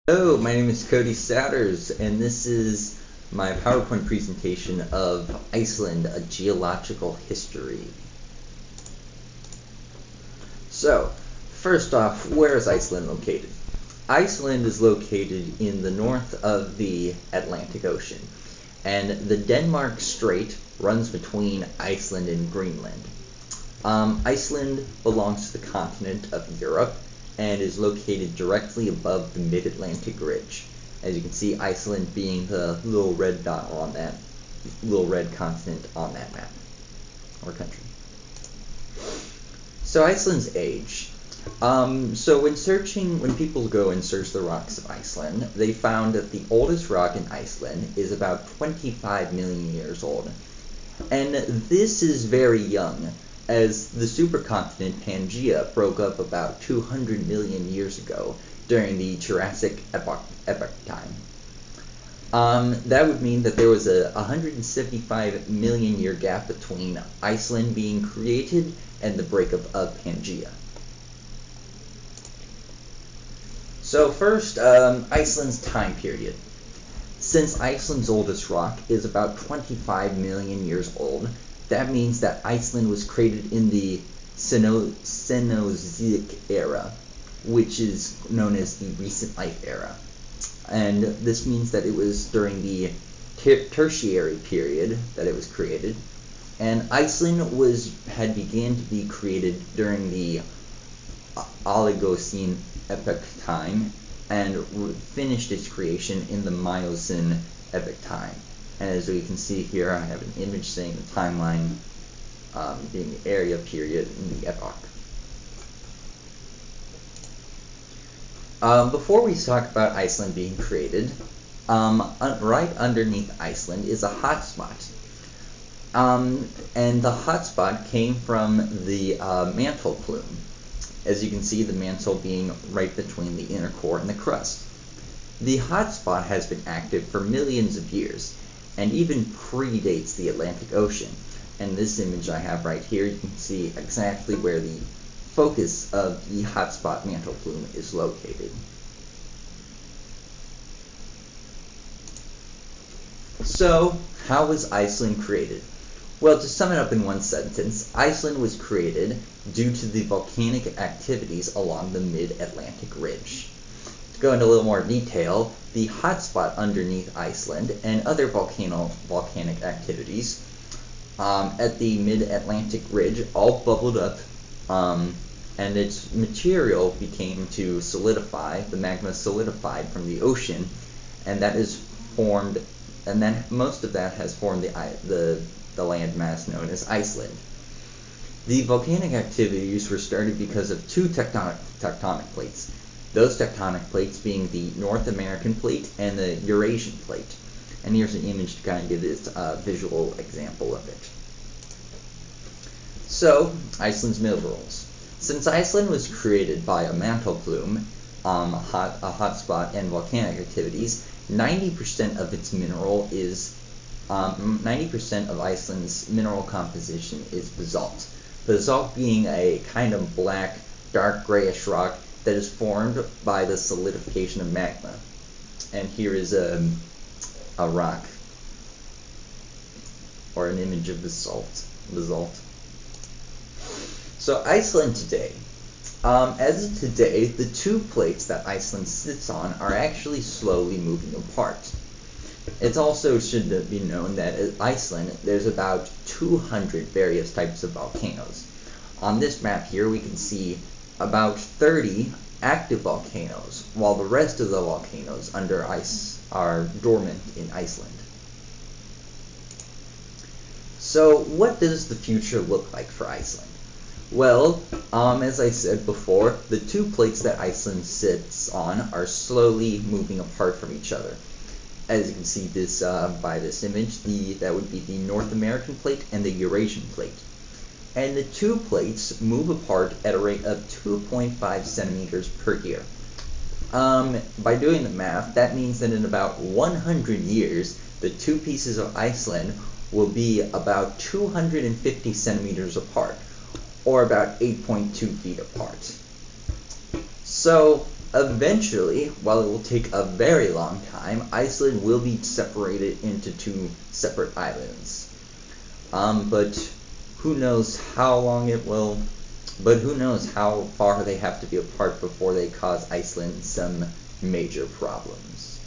Hello, my name is Cody Souders, and this is my PowerPoint presentation of Iceland, a geological history. So, first off, where is Iceland located? Iceland is located in the north of the Atlantic Ocean, and the Denmark Strait runs between Iceland and Greenland. Iceland belongs to the continent of Europe and is located directly above the mid-Atlantic ridge. As you can see, Iceland being the little red dot on that, little red continent on that map, or country. So Iceland's age. So when people go and search the rocks of Iceland, they found that the oldest rock in Iceland is about 25 million years old. And this is very young, as the supercontinent Pangaea broke up about 200 million years ago during the Jurassic epoch time. That would mean that there was a 175 million year gap between Iceland being created and the breakup of Pangaea. So first, Iceland's time period. Since Iceland's oldest rock is about 25 million years old, that means that Iceland was created in the Cenozoic era, which is known as the recent life era. And this means that it was during the tertiary period that it was created. And Iceland had began to be created during the Oligocene epoch time and finished its creation in the Miocene epoch time. And as we can see here, I have an image saying the timeline being the area period in the epoch. Before we talk about Iceland being created, right underneath Iceland is a hotspot. And the hotspot came from the mantle plume. As you can see, the mantle being right between the inner core and the crust. The hotspot has been active for millions of years, and even predates the Atlantic Ocean. And this image I have right here, you can see exactly where the focus of the hotspot mantle plume is located. So, how was Iceland created? Well, to sum it up in one sentence, Iceland was created due to the volcanic activities along the mid-Atlantic ridge. To go into a little more detail, the hotspot underneath Iceland and other volcanic activities at the mid-Atlantic ridge all bubbled up, and its material became to solidify. The magma solidified from the ocean, and that is formed, and then most of that has formed the landmass known as Iceland. The volcanic activities were started because of two tectonic plates. Those tectonic plates being the North American plate and the Eurasian plate. And here's an image to kind of give this visual example of it. So, Iceland's minerals. Since Iceland was created by a mantle plume, a hotspot, and volcanic activities, 90% of its mineral is 90% of Iceland's mineral composition is basalt. Basalt being a kind of black, dark grayish rock that is formed by the solidification of magma. And here is a rock, or an image of basalt. So Iceland today. As of today, the two plates that Iceland sits on are actually slowly moving apart. It also should be known that at Iceland, there's about 200 various types of volcanoes. On this map here, we can see about 30 active volcanoes, while the rest of the volcanoes under ice are dormant in Iceland. So, what does the future look like for Iceland? Well, as I said before, the two plates that Iceland sits on are slowly moving apart from each other. As you can see this by this image, that would be the North American plate and the Eurasian plate. And the two plates move apart at a rate of 2.5 centimeters per year. By doing the math, that means that in about 100 years, the two pieces of Iceland will be about 250 centimeters apart, or about 8.2 feet apart. So, Eventually, while it will take a very long time, Iceland will be separated into two separate islands. But who knows how long it will, but who knows how far they have to be apart before they cause Iceland some major problems.